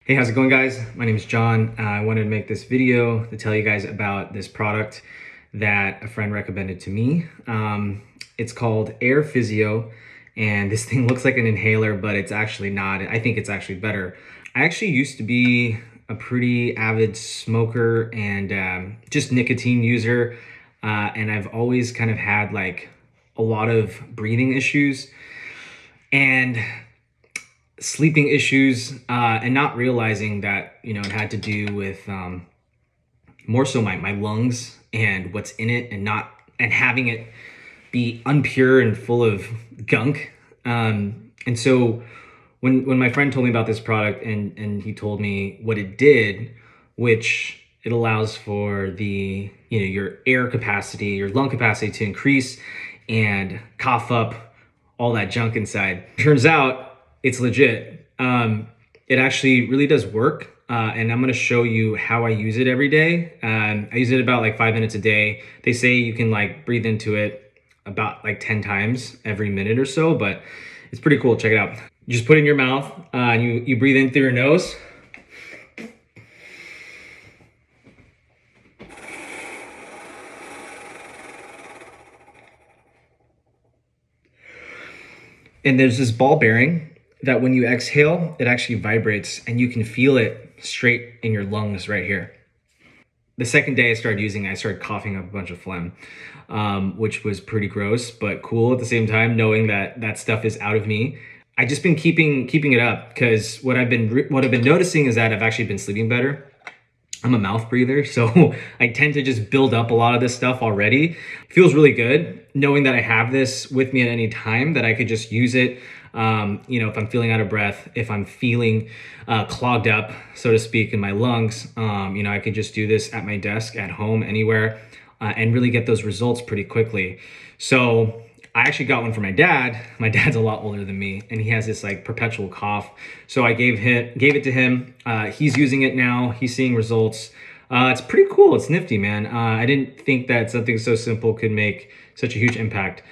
Hey, how's it going, guys? My name is John. I wanted to make this video to tell you guys about this product that a friend recommended to me. It's called AirPhysio, and this thing looks like an inhaler, but it's actually not. I think it's actually better. I actually used to be a pretty avid smoker and just nicotine user, and I've always kind of had like a lot of breathing issues and sleeping issues, and not realizing that, it had to do with more so my lungs and what's in it, and having it be unpure and full of gunk. And so when my friend told me about this product and he told me what it did, which it allows for the, your air capacity, your lung capacity to increase and cough up all that junk inside. Turns out it's legit. It actually really does work. And I'm gonna show you how I use it every day. I use it about like 5 minutes a day. They say you can like breathe into it about like 10 times every minute or so, but it's pretty cool. Check it out. You just put it in your mouth, and you breathe in through your nose. And there's this ball bearing that when you exhale, it actually vibrates and you can feel it straight in your lungs right here. The second day I started using it, I started coughing up a bunch of phlegm, which was pretty gross, but cool at the same time, knowing that that stuff is out of me. I just been keeping it up because what I've been noticing is that I've actually been sleeping better. I'm a mouth breather, so I tend to just build up a lot of this stuff already. It feels really good knowing that I have this with me at any time, that I could just use it. If I'm feeling out of breath, if I'm feeling clogged up, so to speak, in my lungs, I could just do this at my desk, at home, anywhere, and really get those results pretty quickly. So I actually got one for my dad. My dad's a lot older than me, and he has this like perpetual cough. So I gave it to him. He's using it now. He's seeing results. It's pretty cool. It's nifty, man. I didn't think that something so simple could make such a huge impact.